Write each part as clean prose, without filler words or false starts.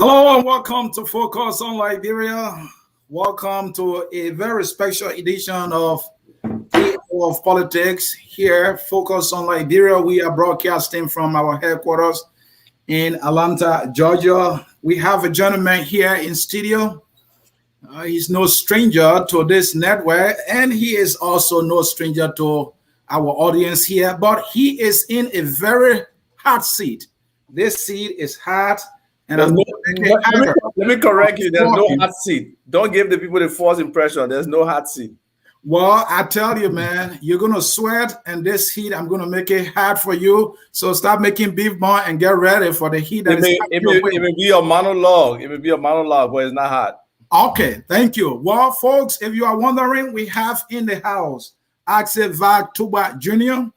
Hello and welcome to Focus on Liberia. Welcome to a very special edition of of Politics here. Focus on Liberia. We are broadcasting from our headquarters in Atlanta, Georgia. We have a gentleman here in studio. He's no stranger to this network, and he is also no stranger to our audience here. But he is in a very hot seat. This seat is hot. And let me correct you. There's no hot seat. Don't give the people the false impression. There's no hot seat. Well, I tell you, man, you're going to sweat, and this heat, I'm going to make it hot for you. So stop making beef bun and get ready for the heat. It may be a monologue. It may be a monologue, but it's not hot. Okay, thank you. Well, folks, if you are wondering, we have in the house Ansony Tukpah Jr.,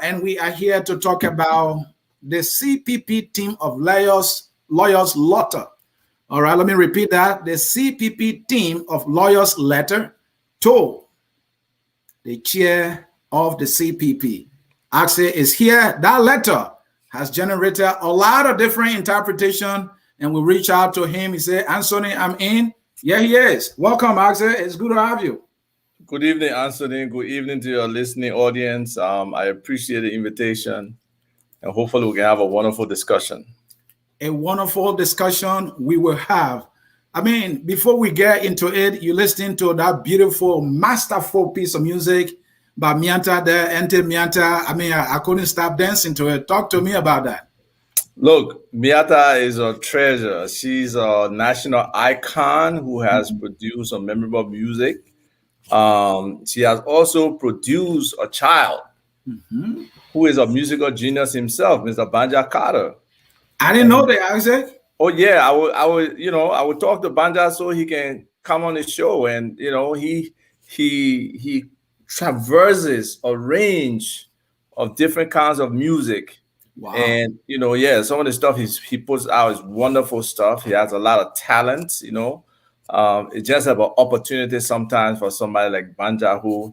and we are here to talk about the CPP team of lawyers letter. All right, let me repeat that. The CPP team of lawyers letter to the chair of the CPP. Ansony is here. That letter has generated a lot of different interpretation, and we reach out to him. He said, Ansony, I'm in. Yeah, he is. Welcome, Ansony. It's good to have you. Good evening, Ansony. Good evening to your listening audience. I appreciate the invitation. And hopefully we can have a wonderful discussion. A wonderful discussion we will have. I mean, before we get into it, you listening to that beautiful, masterful piece of music by Mianta there, Ente Mianta. I mean, I couldn't stop dancing to it. Talk to me about that. Look, Miata is a treasure. She's a national icon who has produced some memorable music. She has also produced a child who is a musical genius himself, Mr. Banja Carter. I didn't know that, Isaac. Oh yeah, I would talk to Banja so he can come on the show, and he traverses a range of different kinds of music. Wow. And some of the stuff he puts out is wonderful stuff. He has a lot of talent. It's just about opportunity sometimes for somebody like Banja who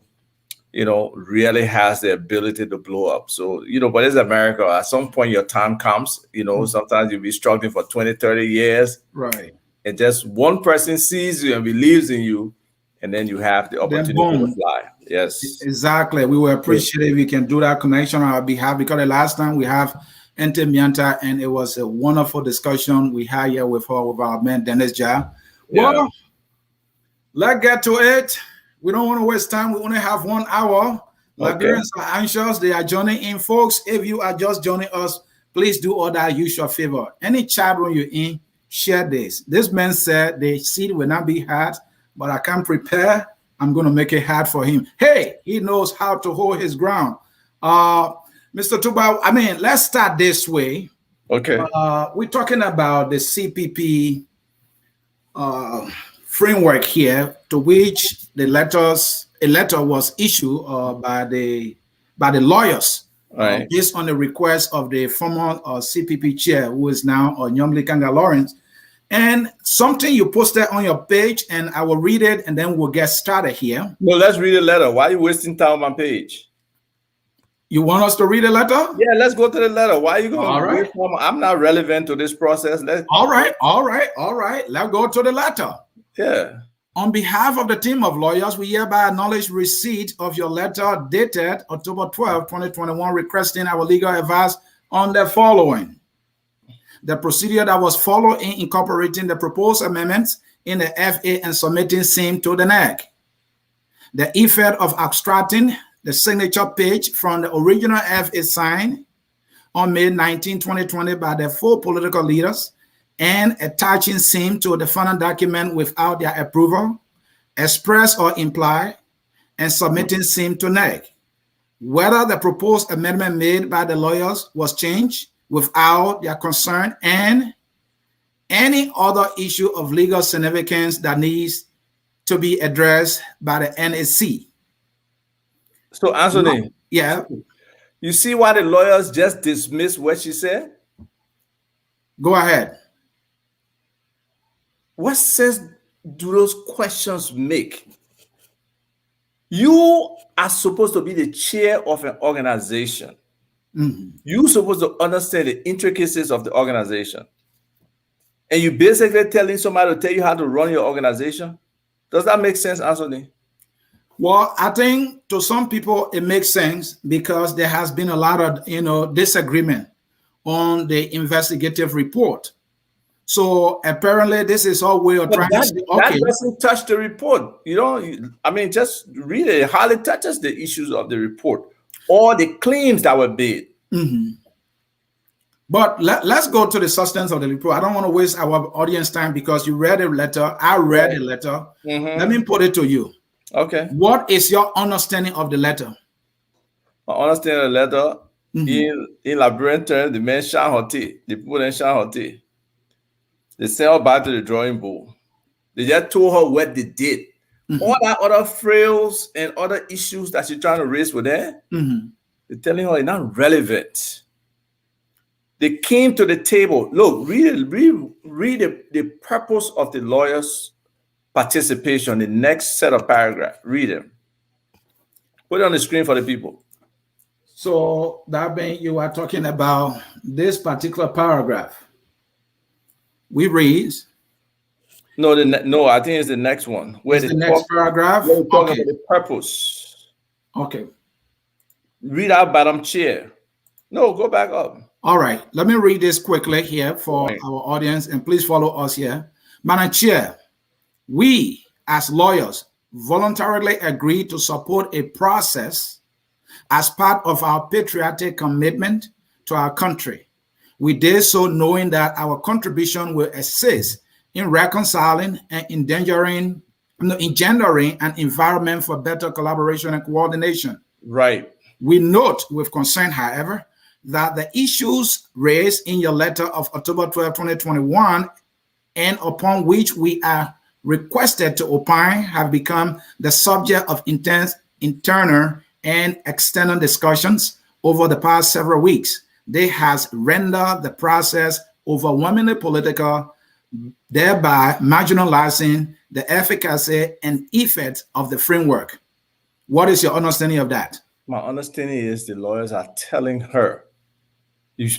really has the ability to blow up. So, but it's America. At some point, your time comes, sometimes you'll be struggling for 20, 30 years. Right. And just one person sees you and believes in you, and then you have the opportunity to fly. Yes. Exactly. We will appreciate if we can do that connection on our behalf, because the last time we have Ente Mianta, and it was a wonderful discussion we had here with our man, Dennis Ja. Well, let's get to it. We don't want to waste time. We only have 1 hour. Liberians are anxious. They are joining in. Folks, if you are just joining us, please do all that usual favor. Any chat room you're in, share this. This man said the seat will not be hard, but I can prepare. I'm going to make it hard for him. Hey, he knows how to hold his ground. Mr. Tukpah, I mean, let's start this way. Okay. We're talking about the CPP framework here, to which a letter was issued by the lawyers, right, based on the request of the former CPP chair, who is now Nyomli Kanga Lawrence. And something you posted on your page, and I will read it, and then we'll get started here. No, let's read the letter. Why are you wasting time on my page? You want us to read the letter? Yeah, let's go to the letter. Why are you going? All right. I'm not relevant to this process. All right. Let's go to the letter. Yeah. On behalf of the team of lawyers, we hereby acknowledge receipt of your letter dated October 12, 2021, requesting our legal advice on the following. The procedure that was followed in incorporating the proposed amendments in the FA and submitting same to the NEC. The effect of abstracting the signature page from the original FA signed on May 19, 2020 by the 4 political leaders, and attaching same to the final document without their approval, express or implied, and submitting same to NEC. Whether the proposed amendment made by the lawyers was changed without their consent, and any other issue of legal significance that needs to be addressed by the NAC. So, Ansony, yeah, you see why the lawyers just dismissed what she said? Go ahead. What sense do those questions make? You are supposed to be the chair of an organization. You're supposed to understand the intricacies of the organization. And you basically telling somebody to tell you how to run your organization. Does that make sense, Ansony? Well, I think to some people it makes sense because there has been a lot of disagreement on the investigative report. So apparently, this is all we are trying to say. Okay, that doesn't touch the report. I mean, just read it. It hardly touches the issues of the report or the claims that were made. But let's go to the substance of the report. I don't want to waste our audience time because you read a letter. I read a letter. Let me put it to you. Okay. What is your understanding of the letter? My understanding of the letter, in Liberian terms, the men the people in Shanghai, they sent her back to the drawing board. They just told her what they did. All that other frills and other issues that she's trying to raise with her, they're telling her it's not relevant. They came to the table. Look, read the purpose of the lawyer's participation, the next set of paragraphs. Read them. Put it on the screen for the people. So that means you are talking about this particular paragraph. We read. No, I think it's the next one. Where the next paragraph? Where we talk about the purpose. Okay. Read out bottom chair. No, go back up. All right. Let me read this quickly here for our audience, and please follow us here. Madam Chair, we as lawyers voluntarily agree to support a process as part of our patriotic commitment to our country. We did so knowing that our contribution will assist in reconciling and engendering an environment for better collaboration and coordination. Right. We note with concern, however, that the issues raised in your letter of October 12, 2021, and upon which we are requested to opine, have become the subject of intense internal and external discussions over the past several weeks. They has rendered the process overwhelmingly political, thereby marginalizing the efficacy and effect of the framework. What is your understanding of that? My understanding is the lawyers are telling her,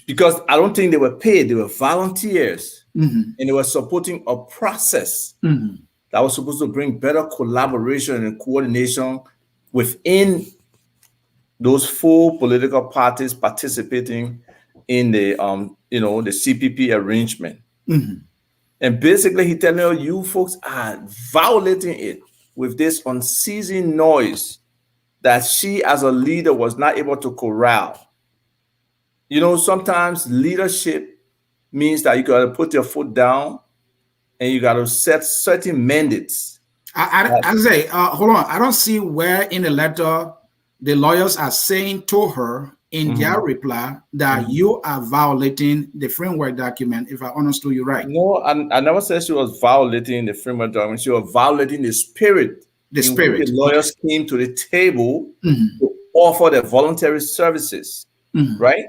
because I don't think they were paid, they were volunteers, and they were supporting a process that was supposed to bring better collaboration and coordination within those four political parties participating in the the CPP arrangement. And basically he telling her, you folks are violating it with this unceasing noise that she as a leader was not able to corral. Sometimes leadership means that you got to put your foot down and you got to set certain mandates. I say, hold on. I don't see where in the letter the lawyers are saying to her in their reply that you are violating the framework document, if I understood you right. No, I never said she was violating the framework document. She was violating the spirit. The spirit. The lawyers came to the table to offer their voluntary services, right?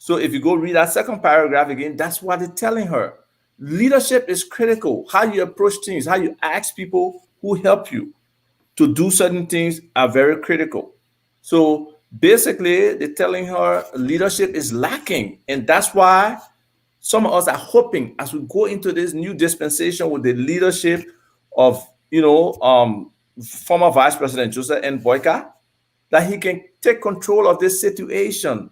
So if you go read that second paragraph again, that's what they're telling her. Leadership is critical. How you approach things, how you ask people who help you to do certain things are very critical. So basically, they're telling her leadership is lacking. And that's why some of us are hoping as we go into this new dispensation with the leadership of, former Vice President Joseph N. Boyka, that he can take control of this situation.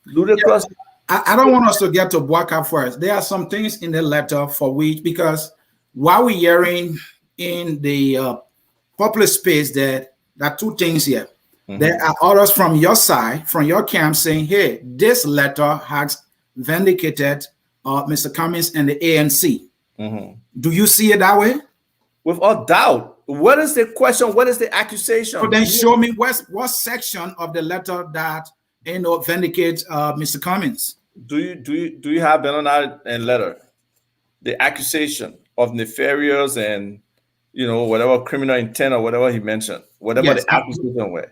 Ludicrous. I don't want us to get to Boyka first. There are some things in the letter for which, because while we're hearing in the public space that there are two things here. There are others from your side, from your camp, saying, hey, this letter has vindicated Mr. Cummings and the ANC. Do you see it that way? Without doubt. What is the question? What is the accusation? So then show me what section of the letter that vindicates Mr. Cummings. Do you have Bernard and letter? The accusation of nefarious and whatever criminal intent or whatever he mentioned, whatever the accusation were.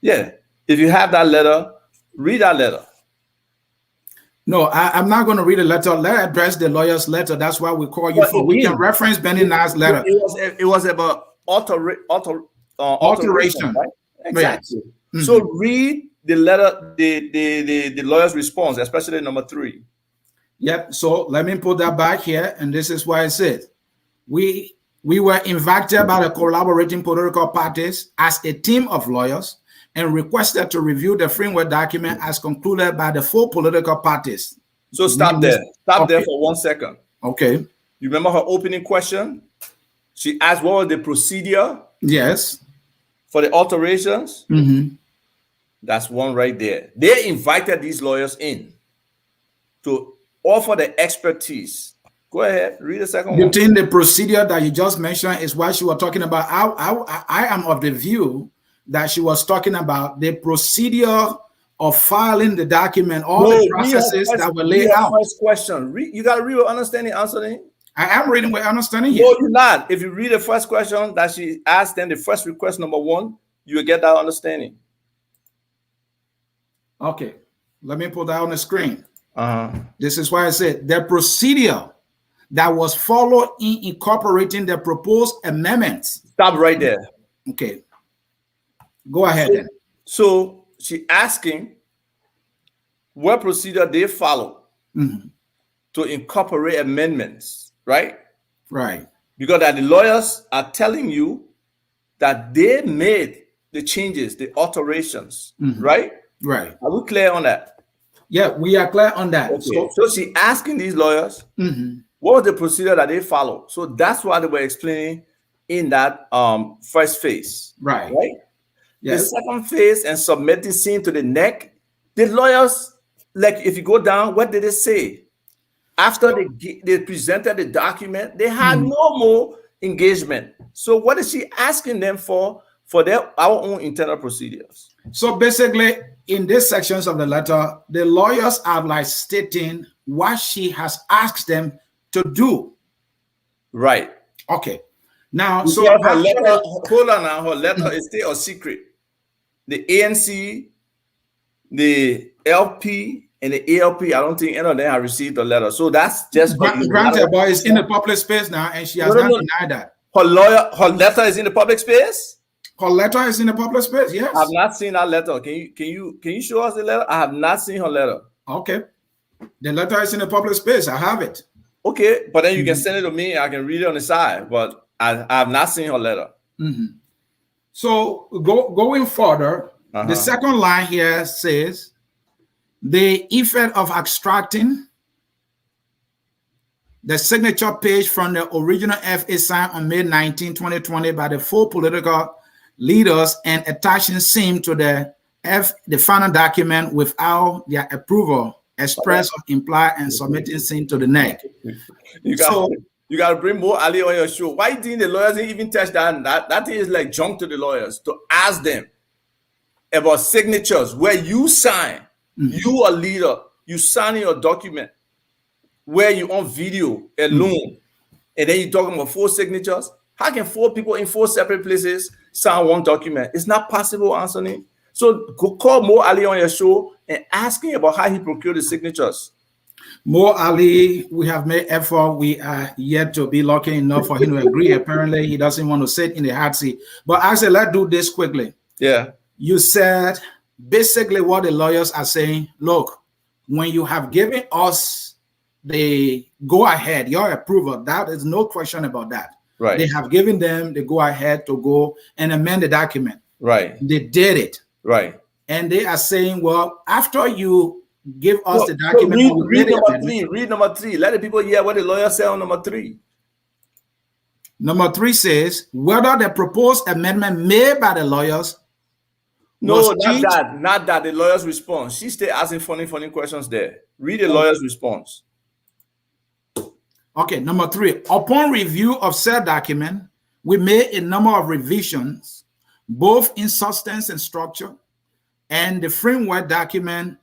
Yeah. If you have that letter, read that letter. No, I'm not going to read a letter. Let's address the lawyer's letter. That's why we call you for. We can reference Bernard's letter. It was about alteration, right? Exactly. Yes. So read the letter, the lawyer's response, especially number 3. Yep. So let me put that back here, and this is why I said we were invited by the collaborating political parties as a team of lawyers and requested to review the framework document as concluded by the 4 political parties. So stop there. Stop there for 1 second. Okay. You remember her opening question? She asked what was the procedure? Yes. For the alterations? Mm-hmm. That's one right there. They invited these lawyers in to offer the expertise. Go ahead, read the second one. You think the procedure that you just mentioned is what she was talking about? I am of the view that she was talking about the procedure of filing the document, all the processes that were laid out. First question. You got to read with understanding, Ansony. I am reading with understanding here. No, you're not. If you read the first question that she asked, then the first request number 1, you will get that understanding. Okay, let me put that on the screen. This is why I said the procedure that was followed in incorporating the proposed amendments. Stop right there. Okay, go ahead then. So she asking what procedure they follow to incorporate amendments, right? Right. Because that the lawyers are telling you that they made the changes, the alterations, right? Right. Are we clear on that? Yeah, we are clear on that. Okay. So she asking these lawyers, what was the procedure that they follow? So that's what they were explaining in that first phase. Right. Right? Yes. The second phase and submitting scene to the neck, the lawyers, like if you go down, what did they say? After they presented the document, they had no more engagement. So what is she asking them for our own internal procedures? So basically, in these sections of the letter, the lawyers are like stating what she has asked them to do. Right. Okay. Now, so her letter, hold on now, her letter is still a secret. The ANC, the LP, and the ALP, I don't think any of them have received the letter. So that's just granted, but it's in the public space now, and she has not denied that. Her letter is in the public space? Her letter is in the public space, yes. I've not seen that letter. Can you show us the letter? I have not seen her letter. Okay. The letter is in the public space. I have it. Okay, but then you can send it to me. I can read it on the side, but I have not seen her letter. So going further, the second line here says, the effect of extracting the signature page from the original FA signed on May 19, 2020 by the 4 political leaders and attaching same to the final document without their approval, express or imply, and submitting same to the neck. You got to bring more Ali on your show. Why didn't the lawyers even touch that? That thing is like junk to the lawyers to ask them about signatures where you sign. You are leader. You sign your document where you on video alone, and then you talking about 4 signatures. How can 4 people in 4 separate places sign one document? It's not possible, Ansony. So go call Mo Ali on your show and ask him about how he procured the signatures. Mo Ali, we have made effort. We are yet to be lucky enough for him to agree. Apparently, he doesn't want to sit in the hot seat. But I said, let's do this quickly. Yeah. You said basically what the lawyers are saying, look, when you have given us the go-ahead, your approval, that is no question about that. Right. They have given them the go-ahead to go and amend the document. Right. They did it. Right. And they are saying, well, after you give us the document, read number 3. Let the people hear what the lawyer said on number 3. Number 3 says, whether the proposed amendment made by the lawyers. No, not that. The lawyer's response. She's still asking funny questions there. Read the lawyer's response. Okay, number 3. Upon review of said document, we made a number of revisions, both in substance and structure, and the framework document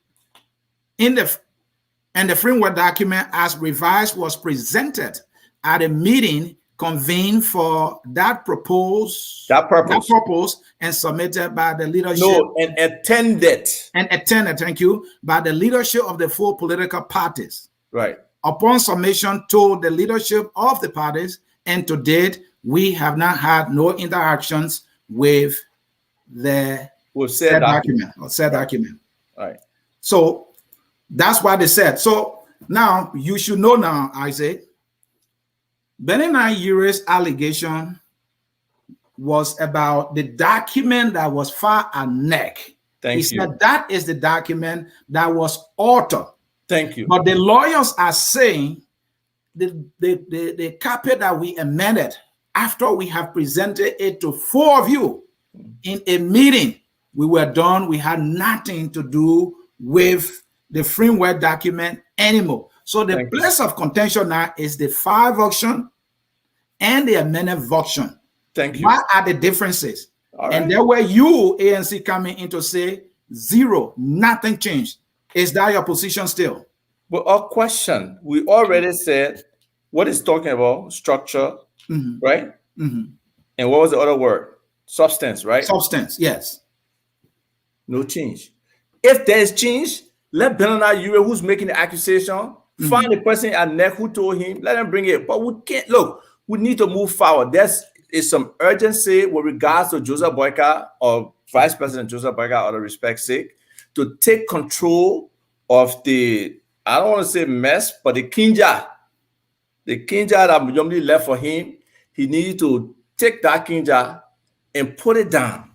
the framework document as revised was presented at a meeting convened for that purpose and submitted by the leadership. No, and attended. Thank you, by the leadership of the 4 political parties. Right. Upon submission to the leadership of the parties, and to date, we have not had no interactions with the said document. Right. So that's what they said. So Now, you should know now, Isaac, Benini Ure's allegation was about the document that was filed at NEC. He said that is the document that was altered. Thank you. But the lawyers are saying the copy that we amended after we have presented it to 4 of you in a meeting, we were done. We had nothing to do with the framework document anymore. So the place of contention now is the file version and the amended version. Thank you. What are the differences? And there were you, ANC, coming in to say zero, nothing changed. Is that your position still? Well, our question, we already said what is talking about structure, right? And what was the other word? Substance, right? Substance, yes. No change. If there is change, let Benini Ure, who's making the accusation, find the person at NEC who told him, let him bring it. But we can't, look, we need to move forward. There's some urgency with regards to Joseph Boyka or Vice President Joseph Boyka, out of respect's sake, to take control of the, I don't want to say mess, but the kinja that normally left for him. He needed to take that kinja and put it down,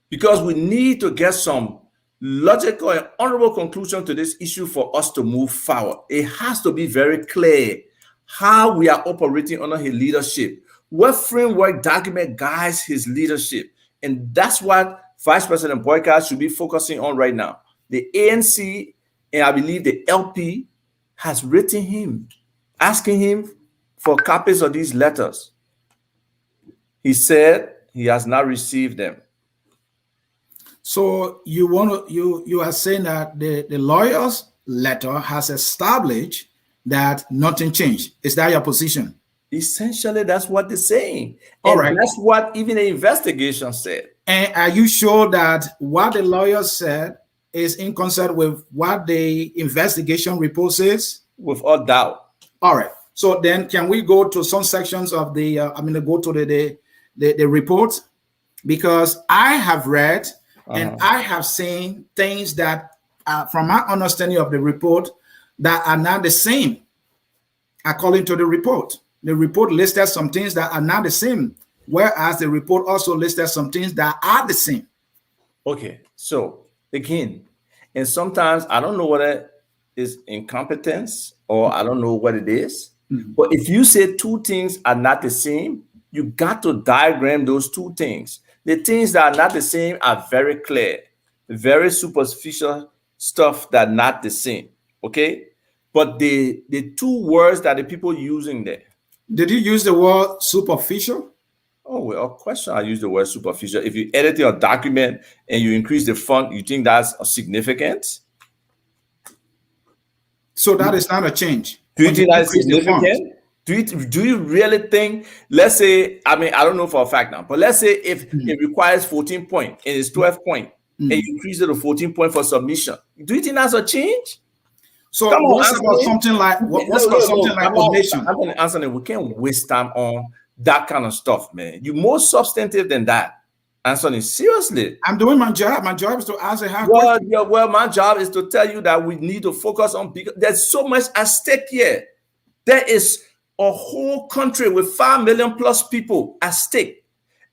because we need to get some logical and honorable conclusion to this issue for us to move forward. It has to be very clear how we are operating under his leadership, what framework document guides his leadership. And that's what Vice President Boyka should be focusing on right now. The ANC, and I believe the LP, has written him, asking him for copies of these letters. He said he has not received them. So you are saying that the lawyer's letter has established that nothing changed. Is that your position? Essentially, that's what they're saying. All right. That's what even the investigation said. And are you sure that what the lawyer said is in concert with what the investigation report says? Without doubt. All right. So then can we go to some sections of the, go to the report? Because I have read and I have seen things that, from my understanding of the report, that are not the same according to the report. The report listed some things that are not the same, whereas the report also listed some things that are the same. Okay, so again, and sometimes I don't know whether it's incompetence or I don't know what it is, but if you say two things are not the same, you got to diagram those two things. The things that are not the same are very clear, very superficial stuff that are not the same, okay? But the two words that the people using there. Did you use the word superficial? Oh, well, of course I use the word superficial. If you edit your document and you increase the font, you think that's significant? So that is not a change. Do you think that's significant? Do you really think, let's say, I don't know for a fact now, but let's say if it requires 14 points and it's 12 points and you increase it to 14 points for submission, do you think that's a change? So what's about something like automation? I'm going to answer that. We can't waste time on that kind of stuff, man. You're more substantive than that. Ansony, seriously. I'm doing my job. My job is to answer how. Well, my job is to tell you that we need to focus on, because there's so much at stake here. There is a whole country with 5 million plus people at stake,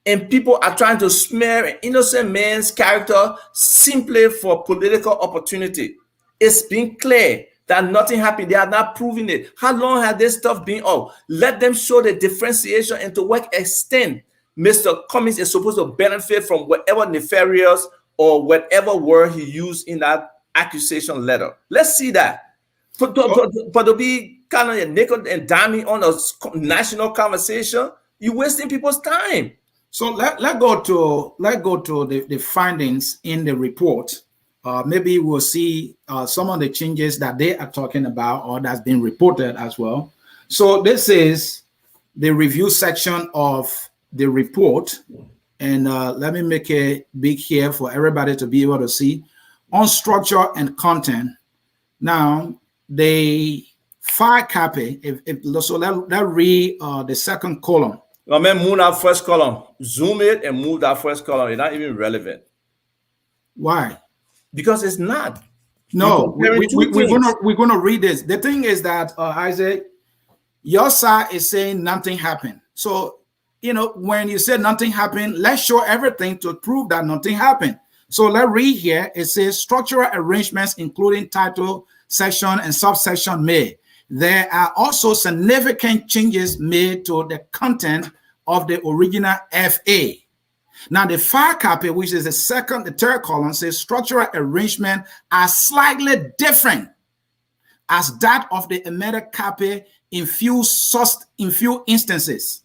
and people are trying to smear an innocent man's character simply for political opportunity. It's been clear that nothing happened. They are not proving it. How long has this stuff been up? Let them show the differentiation and to what extent Mr. Cummings is supposed to benefit from whatever nefarious or whatever word he used in that accusation letter. Let's see that. But to be kind of a nickel and diming on a national conversation, you're wasting people's time. So let go to the findings in the report. Maybe we'll see some of the changes that they are talking about or that's been reported as well. So this is the review section of the report. And let me make it big here for everybody to be able to see. On structure and content. Now, the file copy, so let read the second column. I mean, move that first column. Zoom it and move that first column. It's not even relevant. Why? Because it's not. No, comparing two things. we're gonna read this. The thing is that Isaac, your side is saying nothing happened. So when you say nothing happened, let's show everything to prove that nothing happened. So let's read here. It says structural arrangements, including title, section, and subsection made. There are also significant changes made to the content of the original FA. Now, the far copy, which is the third column, says structural arrangement are slightly different as that of the amended copy in few instances.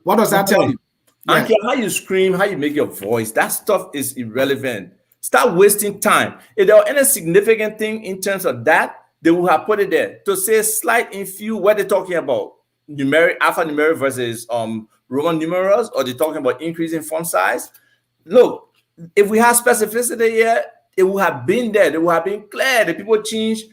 What does that tell you? I don't care how you scream, how you make your voice. That stuff is irrelevant. Stop wasting time. If there were any significant thing in terms of that, they would have put it there. To say slight in few, what they're talking about, alphanumeric versus Roman numerals, or they're talking about increasing font size. Look, if we have specificity here, it would have been there. It would have been clear. The people change,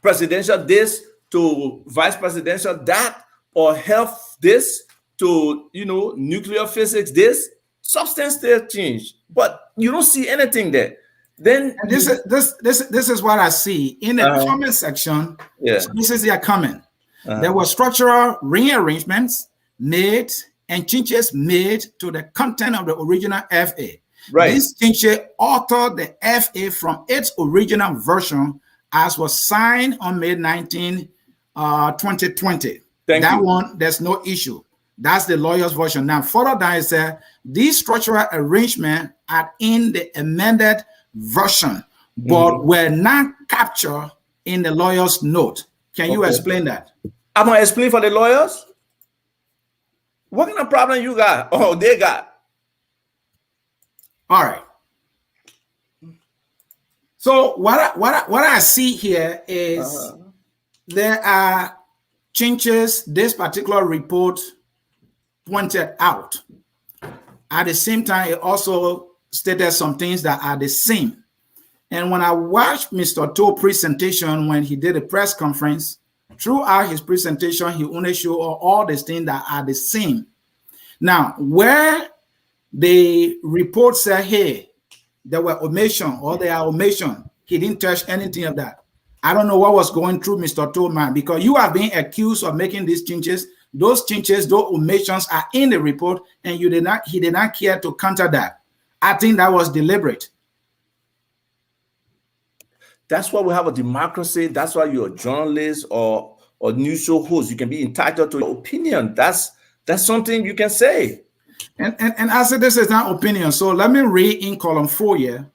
presidential this to vice presidential that, or health this to nuclear physics this. Substance still change, but you don't see anything there. Then this is what I see in the comment section. Yeah. So this is their comment. There were structural rearrangements made and changes made to the content of the original FA. Right. These changes altered the FA from its original version as was signed on May 19, 2020. That one, there's no issue. That's the lawyer's version. Now, further down, it says these structural arrangements are in the amended version, but were not captured in the lawyer's note. Can you explain that? I'm going to explain for the lawyers. What kind of problem you got? Oh, they got. All right. So what I see here is there are changes this particular report pointed out. At the same time, it also stated some things that are the same. And when I watched Mr. To's presentation, when he did a press conference, throughout his presentation, he only showed all these things that are the same. Now, where the report said, hey, there were omission or there are omission, he didn't touch anything of that. I don't know what was going through Mr. To's mind, because you are being accused of making these changes. Those changes, those omissions are in the report, and he did not care to counter that. I think that was deliberate. That's why we have a democracy. That's why you're a journalist or news show host. You can be entitled to your opinion. That's something you can say. And I said this is not opinion. So let me read in column 4 here.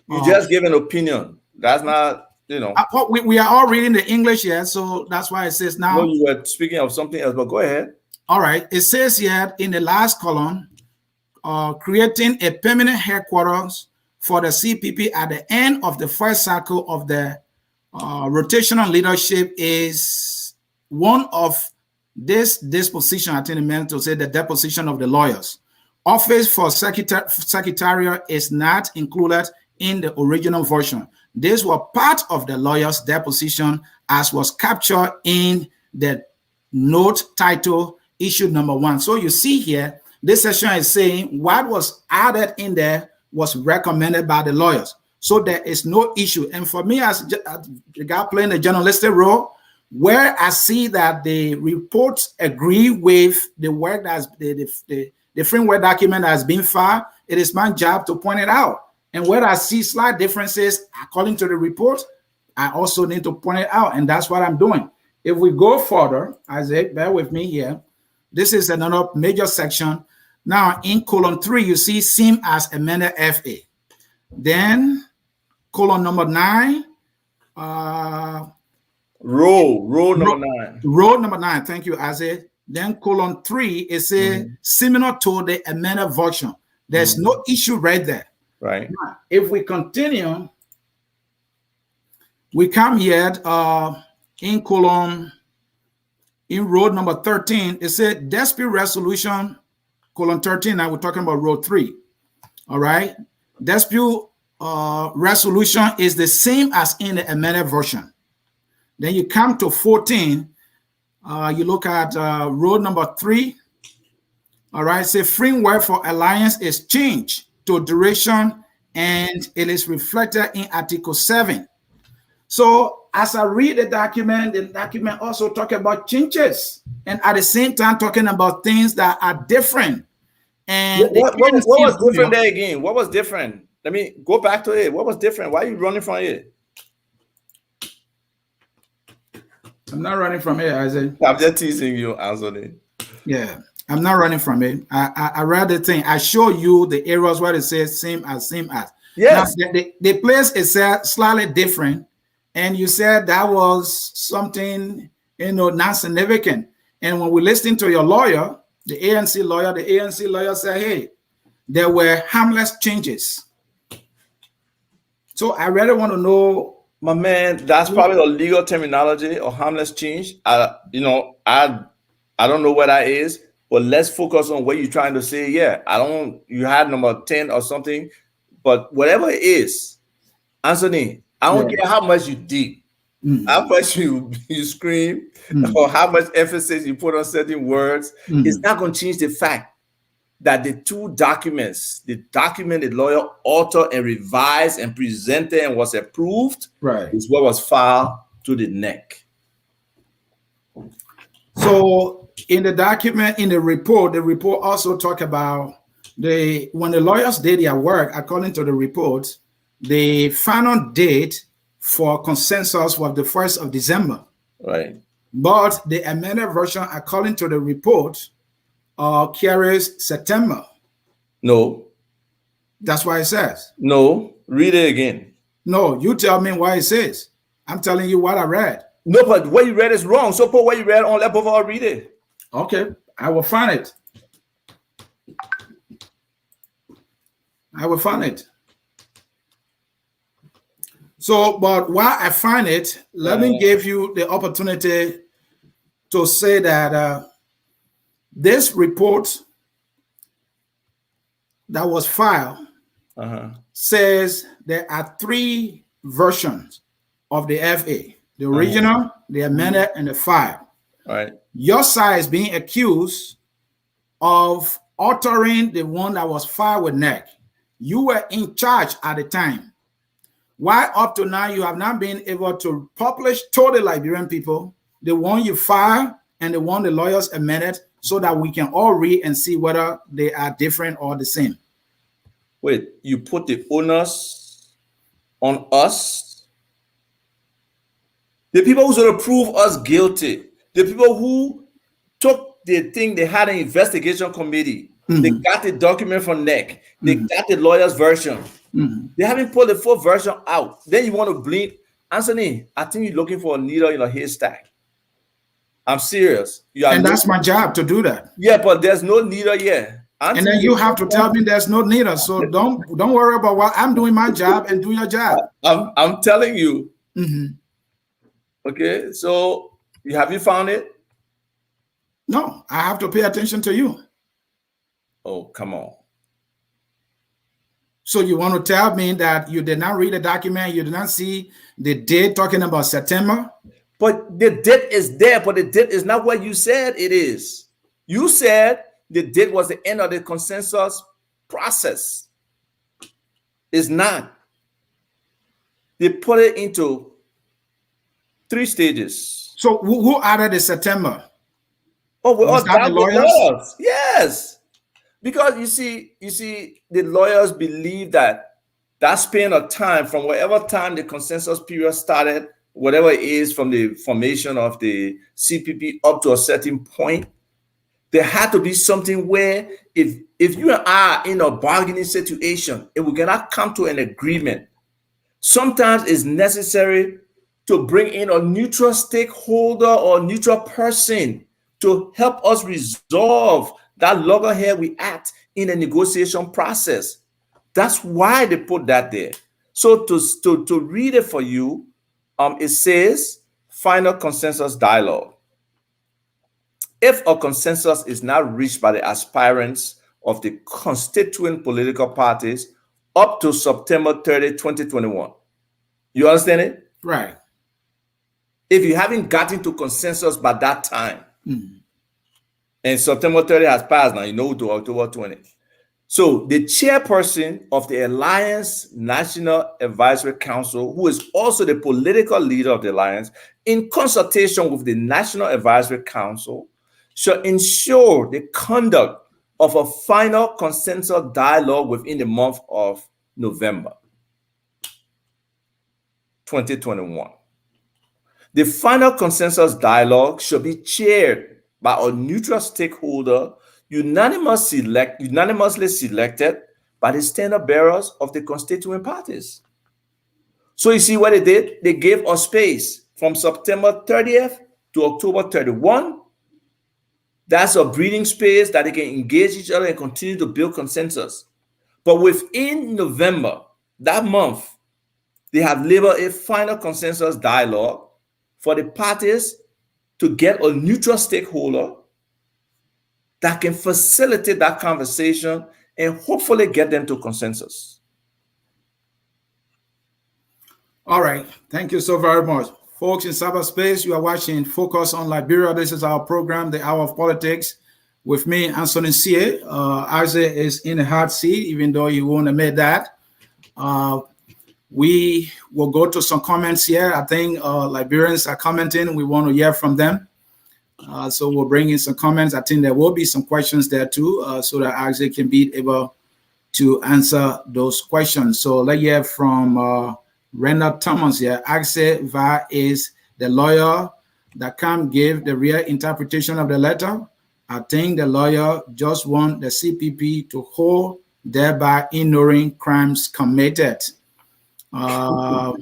You just give an opinion. That's not, we are all reading the English here, so that's why it says now. No, you were speaking of something else, but go ahead. All right. It says here in the last column, creating a permanent headquarters for the CPP at the end of the first cycle of the rotational leadership is one of this disposition. I think it meant to say the deposition of the lawyers. Office for secretariat is not included in the original version. These were part of the lawyer's deposition as was captured in the note title issue number 1. So you see here, this section is saying what was added in there was recommended by the lawyers. So there is no issue. And for me, as the guy playing the journalistic role, where I see that the reports agree with the work that's the framework document that has been filed, it is my job to point it out. And where I see slight differences according to the report, I also need to point it out. And that's what I'm doing. If we go further, Isaac, bear with me here. This is another major section. Now, in column 3, you see same as amended FA. Then column number 9. Row number 9. Row number 9. Thank you, Isaac. Then column 3 is a similar to the amended version. There's no issue right there. Right. Now, if we continue, we come here in column, in row number 13, it said dispute resolution, column 13. Now we're talking about row 3. All right. Dispute resolution is the same as in the amended version. Then you come to 14. You look at row number 3. All right. Say framework for alliance is changed to duration and it is reflected in Article 7. So as I read the document also talk about changes, and at the same time talking about things that are different. And what was different there again? What was different? Let me go back to it. What was different? Why are you running from it? I'm not running from it, Isaac. I'm just teasing you, Ansony. Yeah, I'm not running from it. I read the thing. I show you the areas where it says same as. Yes. Now, the place is slightly different, and you said that was something, not significant. And when we listened to your lawyer, the ANC lawyer said, hey, there were harmless changes. So I really want to know. My man, that's probably the legal terminology or harmless change. I don't know what that is, but let's focus on what you're trying to say. Yeah, you had number 10 or something, but whatever it is, Ansony, I don't care how much you dig, how much you scream, or how much emphasis you put on certain words. It's not going to change the fact that the two documents, the document the lawyer authored and revised and presented and was approved, is what was filed to the neck. So in the document, in the report also talk about when the lawyers did their work, according to the report, the final date for consensus was the 1st of December. Right. But the amended version, according to the report, carries September. No. That's why it says. No. Read it again. No, you tell me why it says. I'm telling you what I read. No, but what you read is wrong. So put what you read on, let both of us read it. Okay, I will find it. So, but while I find it, let me give you the opportunity to say that this report that was filed says there are 3 versions of the FA: the original, the amended, and the file. Right. Your side is being accused of altering the one that was filed with NEC. You were in charge at the time. Why up to now you have not been able to publish to the Liberian people the one you filed and the one the lawyers amended, so that we can all read and see whether they are different or the same? Wait, you put the onus on us? The people who should prove us guilty, the people who took the thing, they had an investigation committee, they got the document from NEC, they got the lawyer's version. They haven't put the full version out. Then you want to blame Ansony. I think you're looking for a needle in a haystack. I'm serious. And that's my job to do that. Yeah, but there's no needle yet. And then you have to tell me there's no needle. So don't worry about what I'm doing my job and do your job. I'm telling you. Okay, so have you found it? No, I have to pay attention to you. Oh, come on. So you want to tell me that you did not read the document, you did not see the date talking about September? But the date is there, but the date is not what you said it is. You said the date was the end of the consensus process. It's not. They put it into 3 stages. So who added the September? Oh, we're all down the lawyers. Yes. Because you see, the lawyers believe that span of time from whatever time the consensus period started, whatever it is from the formation of the CPP up to a certain point, there had to be something where if you and I are in a bargaining situation, if we cannot come to an agreement, sometimes it's necessary to bring in a neutral stakeholder or neutral person to help us resolve that loggerhead we at in a negotiation process. That's why they put that there. So to read it for you, it says final consensus dialogue. If a consensus is not reached by the aspirants of the constituent political parties up to September 30, 2021. You understand it? Right. If you haven't gotten to consensus by that time, and September 30 has passed now, to October 20. So the chairperson of the Alliance National Advisory Council, who is also the political leader of the Alliance, in consultation with the National Advisory Council, shall ensure the conduct of a final consensus dialogue within the month of November 2021. The final consensus dialogue shall be chaired by a neutral stakeholder unanimously selected by the standard bearers of the constituent parties. So you see what they did? They gave us space from September 30th to October 31. That's a breathing space that they can engage each other and continue to build consensus. But within November, that month, they have labeled a final consensus dialogue for the parties to get a neutral stakeholder that can facilitate that conversation and hopefully get them to consensus. All right. Thank you so very much. Folks in cyberspace, you are watching Focus on Liberia. This is our program, The Hour of Politics, with me, Ansony Sieh. Isaac is in the hot seat, even though you won't admit that. We will go to some comments here. I think Liberians are commenting. We want to hear from them. So we'll bring in some comments. I think there will be some questions there too, so that Isaac can be able to answer those questions. So let's hear from Renda Thomas here. Isaac Va is the lawyer that can give the real interpretation of the letter. I think the lawyer just want the CPP to hold, thereby ignoring crimes committed. But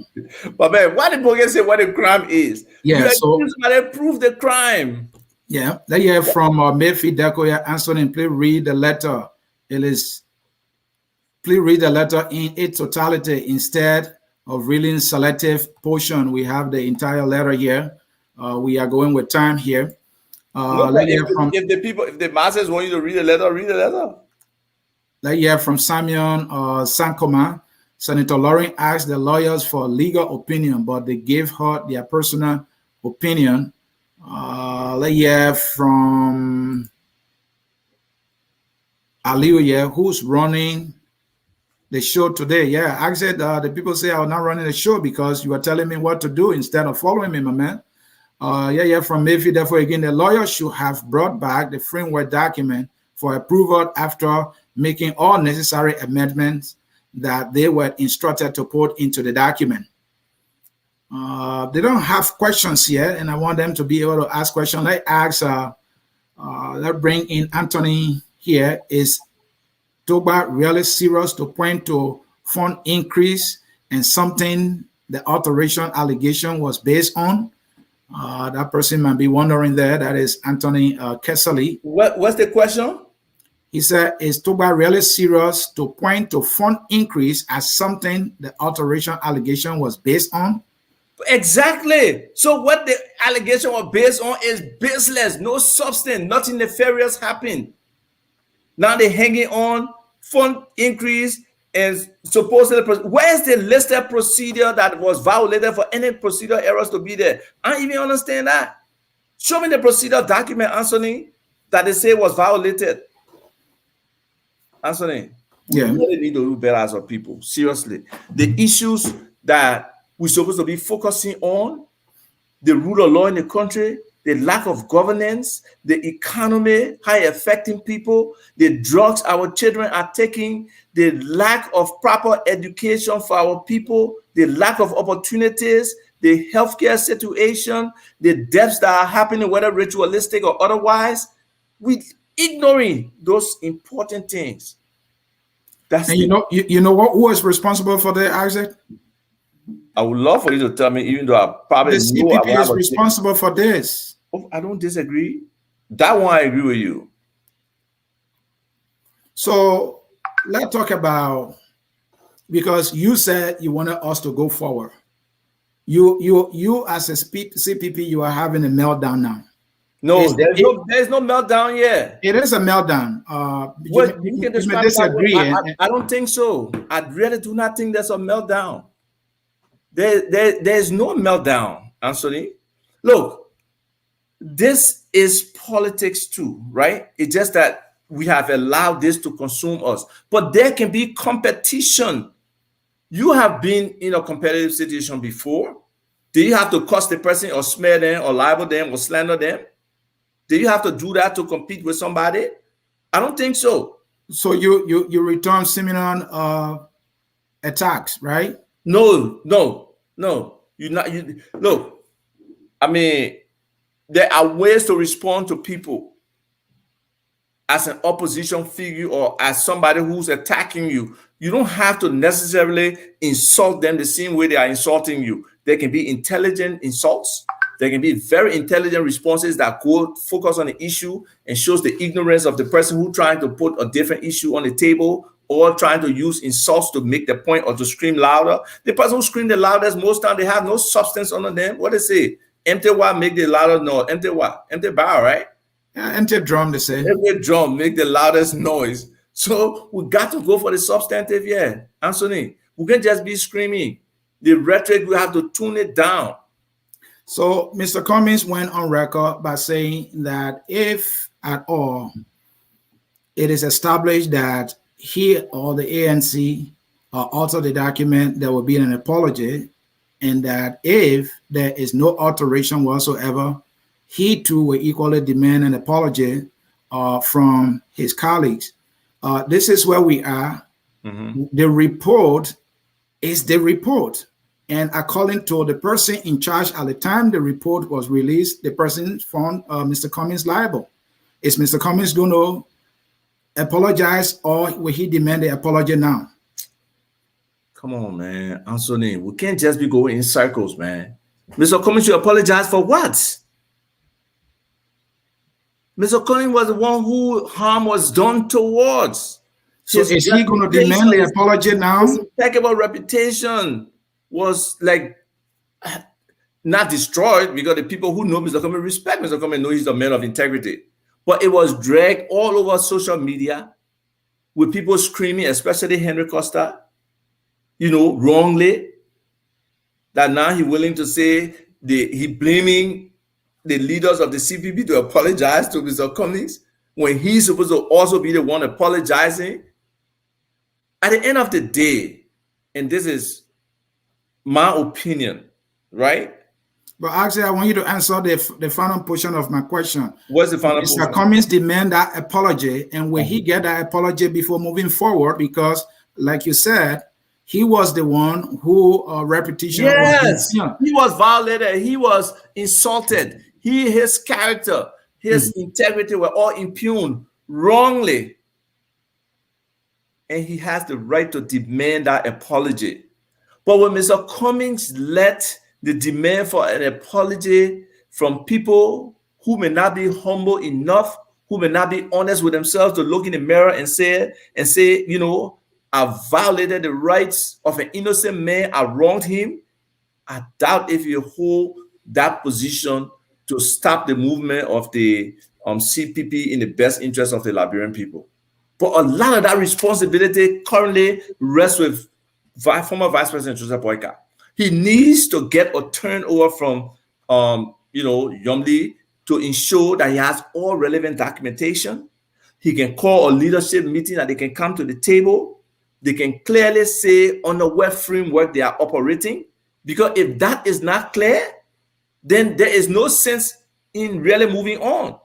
man, why did Bogan say what a crime is? Yeah, so somebody prove the crime. Yeah, let's hear from Mayfi Deco here. Ansony, please read the letter. Please read the letter in its totality instead of reading selective portion. We have the entire letter here. We are going with time here. If the masses want you to read the letter, read the letter. Let's hear from Samuel Sankoma. Senator Lauren asked the lawyers for legal opinion, but they gave her their personal opinion. Let's hear from Aliu here, who's running the show today. Yeah, I said the people say I'm not running the show because you are telling me what to do instead of following me, my man. From Mayfield. Therefore, again, the lawyer should have brought back the framework document for approval after making all necessary amendments that they were instructed to put into the document. They don't have questions yet, and I want them to be able to ask questions. Let's bring in Ansony here. Is Tukpah really serious to point to fund increase and something the alteration allegation was based on? That person might be wondering there. That is Anthony Kessley. What's the question? He said, is Tukpah really serious to point to fund increase as something the alteration allegation was based on? Exactly. So what the allegation was based on is baseless, no substance, nothing nefarious happened. Now they're hanging on fund increase and supposedly, where's the listed procedure that was violated for any procedural errors to be there? I don't even understand that. Show me the procedure document, Ansony, that they say was violated. Ansony, we really need to do better as a people. Seriously, the issues that we're supposed to be focusing on, the rule of law in the country, the lack of governance, the economy, how it affecting people, the drugs our children are taking, the lack of proper education for our people, the lack of opportunities, the healthcare situation, the deaths that are happening, whether ritualistic or otherwise, we ignoring those important things. And you know what? Who is responsible for that, Isaac? I would love for you to tell me, even though I probably the CPP is responsible for this. Oh, I don't disagree. That one I agree with you. So let's talk about, because you said you wanted us to go forward. You as a CPP, you are having a meltdown now. No, there's no meltdown yet. It is a meltdown. You can disagree. I don't think so. I really do not think there's a meltdown. There's no meltdown, Ansony. Look, this is politics too, right? It's just that we have allowed this to consume us. But there can be competition. You have been in a competitive situation before. Do you have to curse the person or smear them or libel them or slander them? Do you have to do that to compete with somebody? I don't think so. So you return similar attacks, right? No. Look, I mean, there are ways to respond to people as an opposition figure or as somebody who's attacking you. You don't have to necessarily insult them the same way they are insulting you. There can be intelligent insults. There can be very intelligent responses that go focus on the issue and shows the ignorance of the person who trying to put a different issue on the table or trying to use insults to make the point or to scream louder. The person who screams the loudest, most time they have no substance under them. What they say? Empty what make the louder noise? Empty what? Empty barrel, right? Yeah, empty drum, they say. Empty drum make the loudest noise. So we got to go for the substantive, yeah. Ansony, we can't just be screaming. The rhetoric, we have to tune it down. So Mr. Cummings went on record by saying that if at all it is established that he or the ANC alter the document, there will be an apology, and that if there is no alteration whatsoever, he too will equally demand an apology from his colleagues. This is where we are. Mm-hmm. The report is the report. And according to the person in charge at the time the report was released, the person found Mr. Cummings liable. Is Mr. Cummings going to apologize, or will he demand the apology now? Come on, man. Ansony, we can't just be going in circles, man. Mr. Cummings should apologize for what? Mr. Cummings was the one who harm was done towards. So is he going to demand the apology now? His impeccable reputation was like not destroyed because the people who know Mr. Cummings respect Mr. Cummings, know he's a man of integrity. But it was dragged all over social media with people screaming, especially Henry Costa, wrongly, that now he's willing to say he blaming the leaders of the CPP to apologize to Mr. Cummings when he's supposed to also be the one apologizing. At the end of the day, and this is my opinion, right? But actually, I want you to answer the final portion of my question. What's the final portion? Mr. Cummings demand that apology, and will he get that apology before moving forward? Because, like you said, he was the one who reputation. Yes, he was violated. He was insulted. His character, his integrity were all impugned wrongly, and he has the right to demand that apology. But when Mr. Cummings let the demand for an apology from people who may not be humble enough, who may not be honest with themselves to look in the mirror and say, I violated the rights of an innocent man, I wronged him, I doubt if you hold that position to stop the movement of the CPP in the best interest of the Liberian people. But a lot of that responsibility currently rests with former Vice President Joseph Boyka. He needs to get a turnover from, Yumli to ensure that he has all relevant documentation. He can call a leadership meeting that they can come to the table. They can clearly say under what framework they are operating. Because if that is not clear, then there is no sense in really moving on.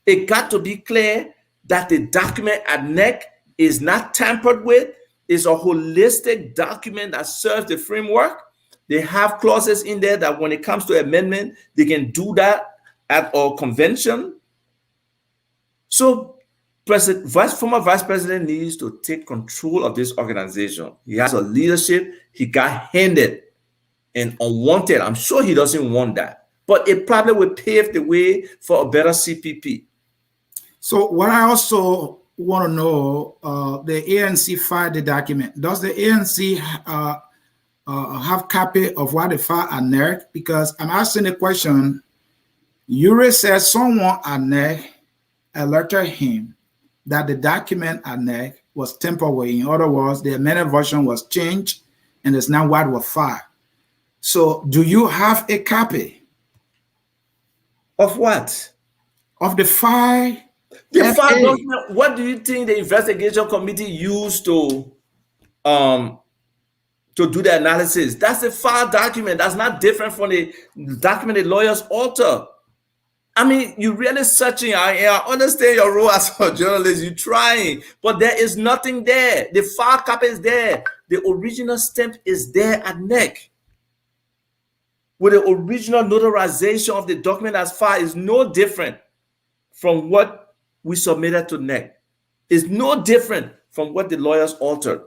It got to be clear that the document at NEC is not tampered with. It's a holistic document that serves the framework. They have clauses in there that when it comes to amendment, they can do that at our convention. So former Vice President needs to take control of this organization. He has a leadership he got handed and unwanted. I'm sure he doesn't want that. But it probably will pave the way for a better CPP. So what I also want to know, the ANC filed the document. Does the ANC have copy of what they filed at NEC? Because I'm asking the question, Ure says someone at NEC alerted him that the document at NEC was tampered with. In other words, the amended version was changed and it's not what was filed. So do you have a copy? Of what? Of the file The FOL FA. document, what do you think the investigation committee used to do the analysis? That's the FOL document. That's not different from the document the lawyers alter. I mean, you're really searching. I understand your role as a journalist. You're trying, but there is nothing there. The FOL copy is there. The original stamp is there at NEC. With the original notarization of the document as FOL is no different from what we submitted to NEC. It's no different from what the lawyers altered.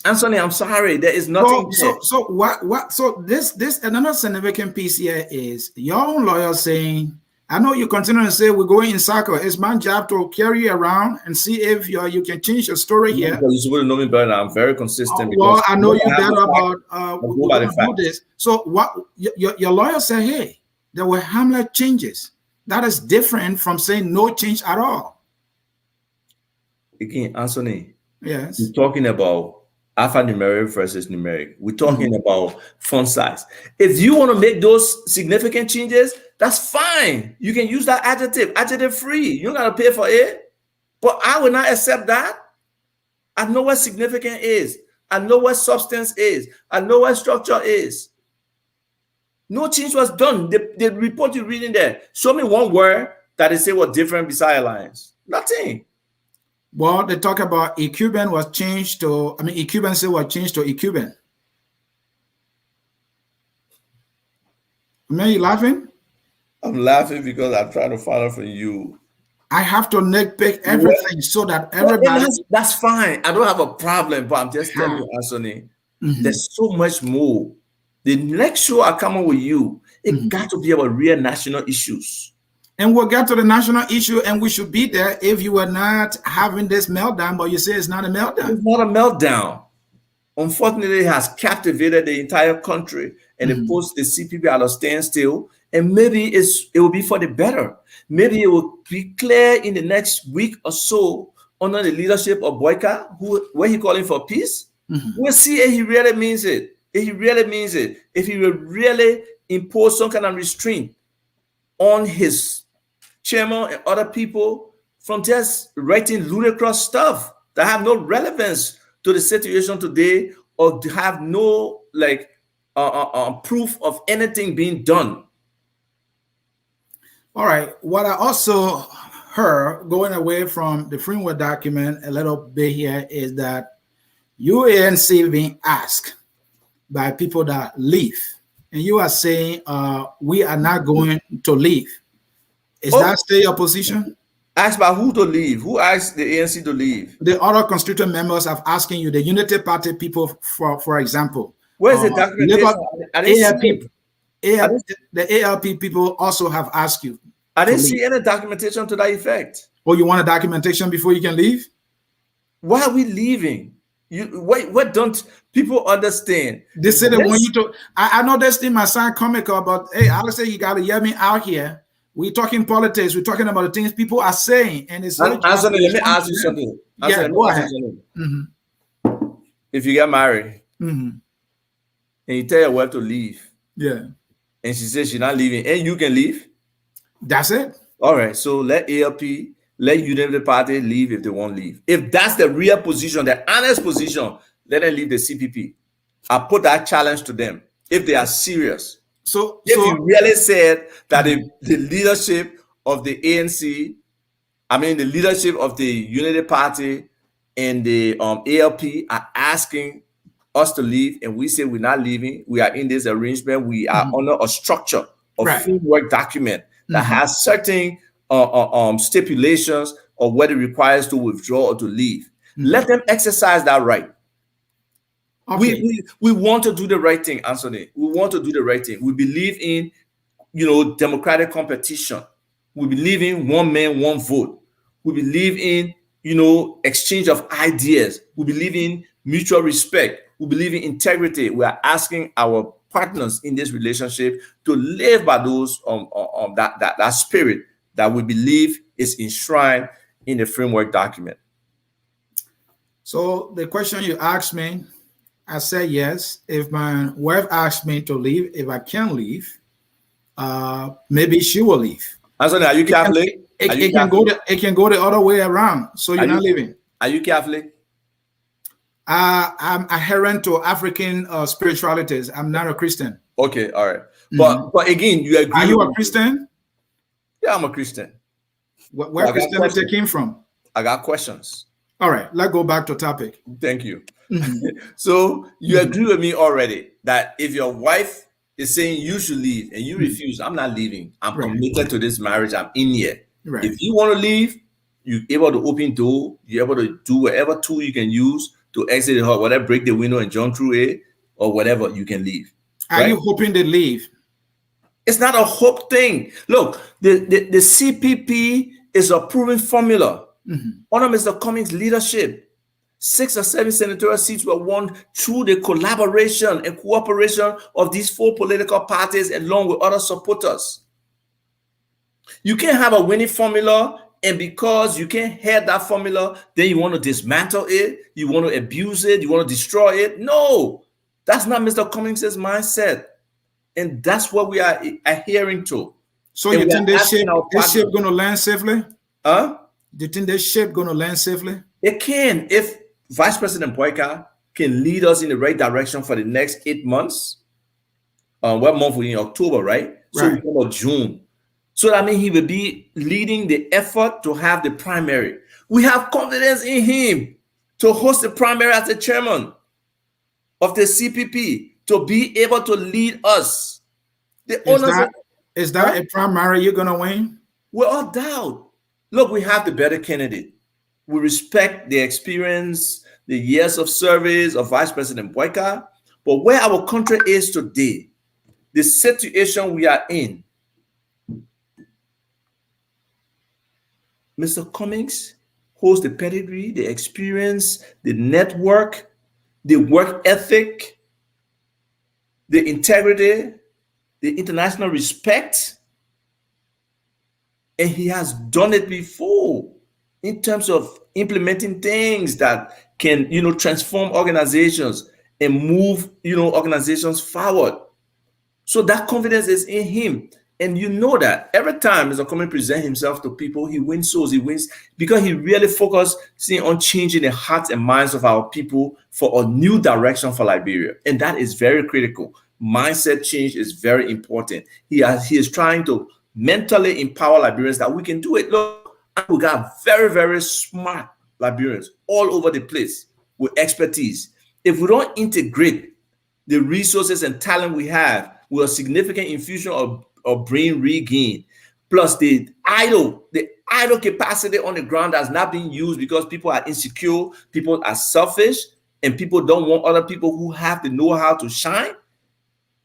Ansony, I'm sorry, there is nothing. So this another significant piece here is your own lawyer saying, I know you continue to say we're going in circle. It's my job to carry you around and see if you can change your story here. You should know me better. I'm very consistent. Well, I know you better about we're going to do this. So what your lawyer said, hey, there were harmless changes. That is different from saying no change at all. Again, Ansony, yes, we're talking about alphanumeric versus numeric. We're talking about font size. If you want to make those significant changes, that's fine. You can use that adjective free. You don't got to pay for it. But I will not accept that. I know what significant is. I know what substance is. I know what structure is. No change was done. The report you're reading there, show me one word that they say was different beside alliance. Nothing. Well, they talk about eCuban was changed to, eCubancy was changed to eCuban. Are you laughing? I'm laughing because I'm trying to find out from you. I have to nitpick everything so that everybody... That's fine. I don't have a problem, but I'm just telling you, Ansony, there's so much more. The next show I come on with you, it got to be about real national issues. And we'll get to the national issue, and we should be there if you were not having this meltdown, but you say it's not a meltdown. It's not a meltdown. Unfortunately, it has captivated the entire country, and it puts the CPP at a standstill, and maybe it will be for the better. Maybe it will be clear in the next week or so under the leadership of Boyka, where he calling for peace. We'll see if he really means it. If he really means it. If he will really impose some kind of restraint on his chairman and other people from just writing ludicrous stuff that have no relevance to the situation today or to have no proof of anything being done. All right. What I also heard going away from the framework document a little bit here is that UANC being asked by people that leave, and you are saying we are not going to leave. Is that still your position? Asked by who to leave? Who asked the ANC to leave? The other constituent members are asking you, the Unity Party people, for example. Where's the documentation? The ALP people also have asked you. I didn't see any documentation to that effect. Oh, you want a documentation before you can leave? Why are we leaving? What don't people understand? They said that when you talk, I know this thing might sound comical, but hey, I would say you got to hear me out here. We're talking politics. We're talking about the things people are saying, and it's. Ansony, let me ask you something. Yeah, go ahead. If you get married and you tell your wife to leave, yeah, and she says she's not leaving, and you can leave. That's it. All right. So let ALP, let Unity Party leave if they won't leave. If that's the real position, the honest position, let them leave the CPP. I put that challenge to them if they are serious. So if you really said that the leadership of the ANC, the leadership of the Unity Party and the ALP are asking us to leave, and we say we're not leaving, we are in this arrangement, we are under a structure, a framework document that has certain stipulations of what it requires to withdraw or to leave. Let them exercise that right. Okay. We want to do the right thing, Ansony. We want to do the right thing. We believe in, democratic competition. We believe in one man, one vote. We believe in, exchange of ideas. We believe in mutual respect. We believe in integrity. We are asking our partners in this relationship to live by those that spirit that we believe is enshrined in the framework document. So the question you asked me, I said yes. If my wife asked me to leave, if I can leave, maybe she will leave. Ansony, are you Catholic? It can go the other way around. So you're not leaving. Are you Catholic? I'm adherent to African spiritualities. I'm not a Christian. Okay, all right. But again, you agree. Are you a Christian? Yeah, I'm a Christian. Where Christianity came from? I got questions. All right, let's go back to topic. Thank you. So you agree with me already that if your wife is saying you should leave and you refuse, I'm not leaving. I'm committed to this marriage. I'm in here. Right. If you want to leave, you're able to open door. You're able to do whatever tool you can use to exit the hall, whether break the window and jump through it or whatever, you can leave. Are you hoping they leave? It's not a hope thing. Look, the CPP is a proven formula. Under Mr. Cummings' leadership, 6 or 7 senatorial seats were won through the collaboration and cooperation of these 4 political parties along with other supporters. You can't have a winning formula, and because you can't have that formula, then you want to dismantle it, you want to abuse it, you want to destroy it. No, that's not Mr. Cummings' mindset. And that's what we are adhering to. So you think this ship going to land safely? Huh? Do you think this ship going to land safely? It can. If Vice President Boyka can lead us in the right direction for the next 8 months. What month we're in? October, right? So we're about June. So that means he will be leading the effort to have the primary. We have confidence in him to host the primary as the chairman of the CPP, to be able to lead us. Is that a primary you're going to win? Without doubt. Look, we have the better candidate. We respect the experience, the years of service of Vice President Boyka. But where our country is today, the situation we are in, Mr. Cummings holds the pedigree, the experience, the network, the work ethic, the integrity, the international respect, and he has done it before in terms of implementing things that can, transform organizations and move, organizations forward. So that confidence is in him. And you know that every time Mr. Cummings presents himself to people, he wins souls, he wins because he really focuses on changing the hearts and minds of our people for a new direction for Liberia. And that is very critical. Mindset change is very important. He is trying to mentally empower Liberians that we can do it. Look, we got very, very smart Liberians all over the place with expertise. If we don't integrate the resources and talent we have with a significant infusion of brain regain, plus the idle capacity on the ground that's not being used because people are insecure, people are selfish, and people don't want other people who have the know-how to shine.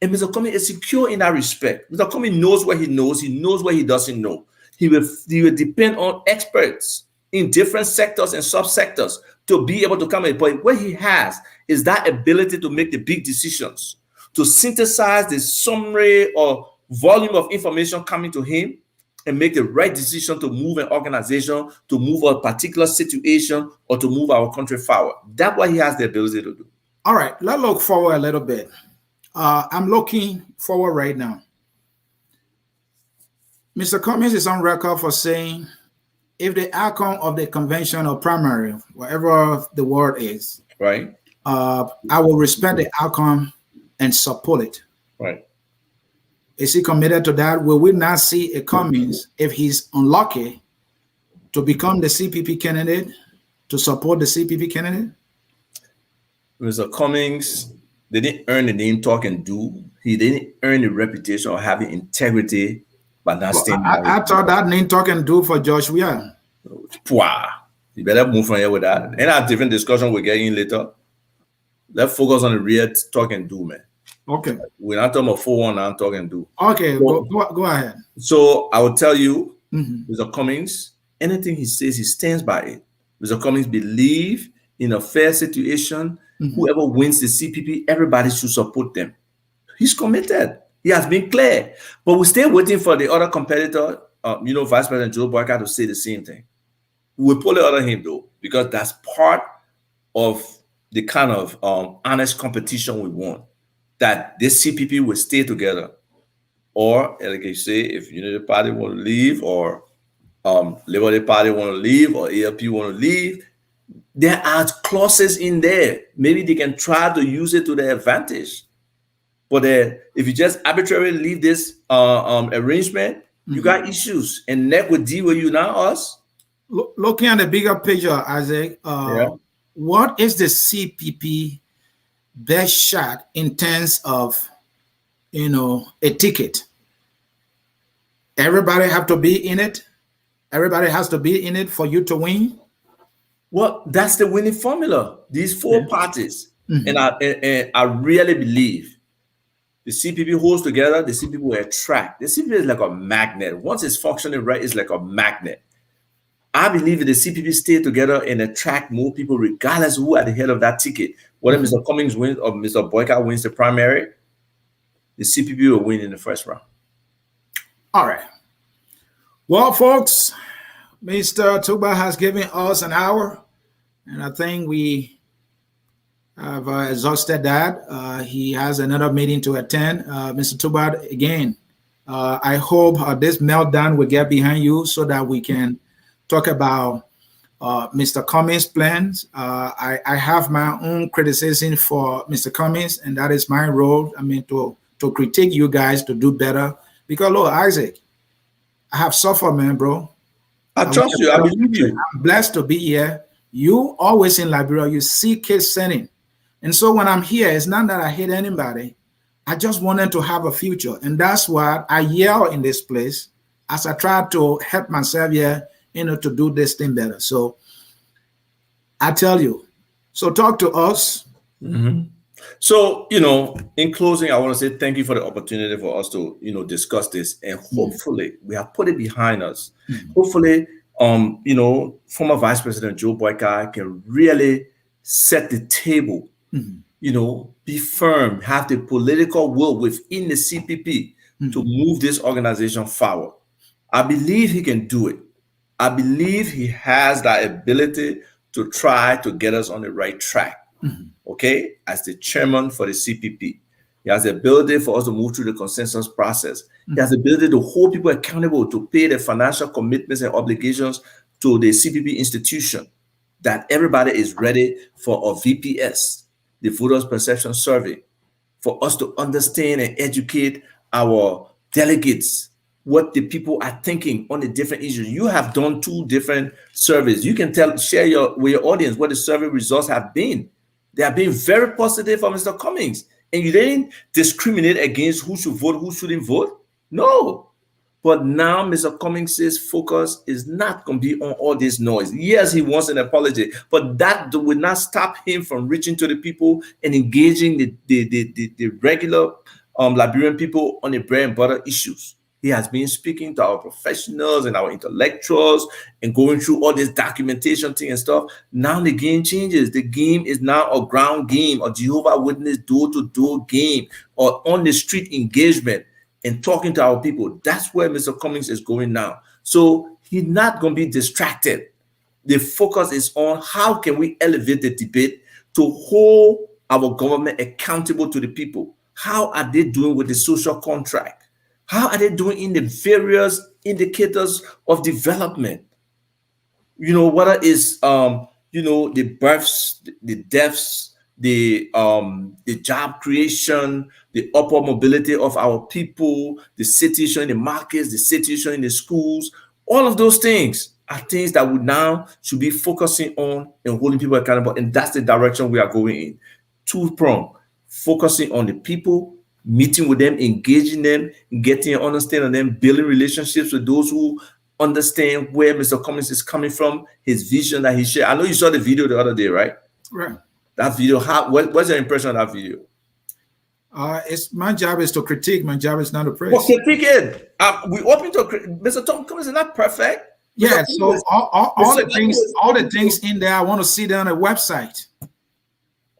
And Mr. Cummings is secure in that respect. Mr. Cummings knows what he knows what he doesn't know. He will depend on experts in different sectors and subsectors to be able to come in. But what he has is that ability to make the big decisions, to synthesize the summary or volume of information coming to him and make the right decision to move an organization, to move a particular situation, or to move our country forward. That's what he has the ability to do. All right, let's look forward a little bit. I'm looking forward right now. Mr. Cummings is on record for saying, if the outcome of the convention or primary, whatever the word is, right, I will respect the outcome and support it. Right. Is he committed to that? Will we not see a Cummings, if he's unlucky, to become the CPP candidate, to support the CPP candidate? Mr. Cummings didn't earn the name talk and do. He didn't earn the reputation of having integrity by not staying. I thought that name talk and do for Joshua. Wow. You better move from here with that. And a different discussion we're getting later. Let's focus on the real talk and do, man. Okay. We're not talking about 4-1, I'm talking do. Okay, so, go ahead. So I will tell you, Mr. Cummings, anything he says, he stands by it. Mr. Cummings believe in a fair situation. Whoever wins the CPP, everybody should support them. He's committed. He has been clear. But we're still waiting for the other competitor, Vice President Joe Boyka, to say the same thing. We'll pull it out of him, though, because that's part of the kind of honest competition we want, that this CPP will stay together. Or, like you say, if Unity Party want to leave or Liberty Party want to leave or ALP want to leave, there are clauses in there. Maybe they can try to use it to their advantage. But if you just arbitrarily leave this arrangement, you got issues. And NEC will deal with you, not us. Looking at the bigger picture, Isaac, what is the CPP best shot in terms of, a ticket? Everybody have to be in it. Everybody has to be in it for you to win. Well, that's the winning formula. These four parties, and I really believe the CPP holds together. The CPP will attract. The CPP is like a magnet. Once it's functioning right, it's like a magnet. I believe that the CPP stay together and attract more people, regardless of who at the head of that ticket. Whether Mr. Cummings wins or Mr. Boycott wins the primary, the CPP will win in the first round. All right. Well, folks, Mr. Tukpah has given us an hour, and I think we have exhausted that. He has another meeting to attend. Mr. Tukpah, again, I hope this meltdown will get behind you so that we can talk about Mr. Cummings' plans. I have my own criticism for Mr. Cummings, and that is my role. I mean, to critique you guys to do better. Because, look, Isaac, I have suffered, man, bro. I trust you. I believe you. I'm blessed to be here. You always in Liberia, you see kids sending. And so when I'm here, it's not that I hate anybody. I just wanted to have a future. And that's why I yell in this place as I try to help myself here, to do this thing better. So I tell you, so talk to us. So, in closing, I want to say thank you for the opportunity for us to, discuss this. And hopefully we have put it behind us. Hopefully, former Vice President Joe Boyka can really set the table, be firm, have the political will within the CPP to move this organization forward. I believe he can do it. I believe he has that ability to try to get us on the right track. Okay, as the chairman for the CPP, he has the ability for us to move through the consensus process. He has the ability to hold people accountable to pay the financial commitments and obligations to the CPP institution. That everybody is ready for a VPS, the Voters Perception Survey, for us to understand and educate our delegates what the people are thinking on the different issues. You have done 2 different surveys. You can share with your audience what the survey results have been. They have been very positive for Mr. Cummings. And you didn't discriminate against who should vote, who shouldn't vote. No. But now Mr. Cummings' focus is not going to be on all this noise. Yes, he wants an apology, but that will not stop him from reaching to the people and engaging the regular Liberian people on the bread and butter issues. He has been speaking to our professionals and our intellectuals and going through all this documentation thing and stuff. Now the game changes. The game is now a ground game, a Jehovah Witness door-to-door game, or on the street engagement and talking to our people. That's where Mr. Cummings is going now. So he's not going to be distracted. The focus is on how can we elevate the debate to hold our government accountable to the people. How are they doing with the social contract? How are they doing in the various indicators of development? Whether it's the births, the deaths, the job creation, the upward mobility of our people, the situation in the markets, the situation in the schools. All of those things are things that we now should be focusing on and holding people accountable. And that's the direction we are going in. 2-pronged, focusing on the people, meeting with them, engaging them, getting an understanding of them, building relationships with those who understand where Mr. Cummings is coming from, his vision that he shared. I know you saw the video the other day, right? Right. That video, what's your impression of that video? My job is to critique. My job is not to praise. Well, critique it. We open to Mr. Tom Cummings is not perfect. Yeah, so all the things in there, I want to see them on a website.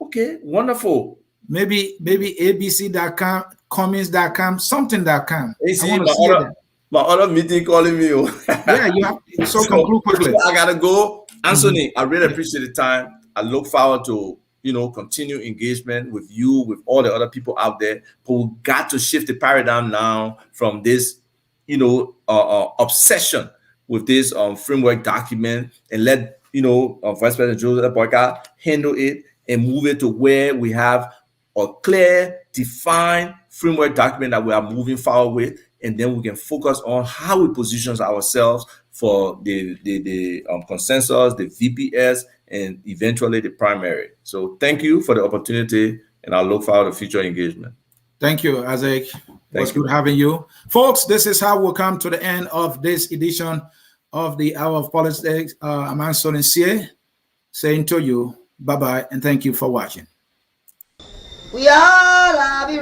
Okay, wonderful. Maybe abc.com, cummings.com, something.com. My other meeting calling me. Yeah, you have to. So conclude quickly. I gotta go. Ansony, I really appreciate the time. I look forward to continue engagement with you, with all the other people out there. But we got to shift the paradigm now from this obsession with this framework document and let Vice President Joseph Boyka handle it and move it to where we have a clear, defined framework document that we are moving forward with, and then we can focus on how we position ourselves for the consensus, the VPS, and eventually the primary. So thank you for the opportunity, and I look forward to future engagement. Thank you, Isaac. It was good having you. Folks, this is how we'll come to the end of this edition of the Hour of Politics. I'm Ansony Sieh, saying to you, bye-bye, and thank you for watching. We all love you.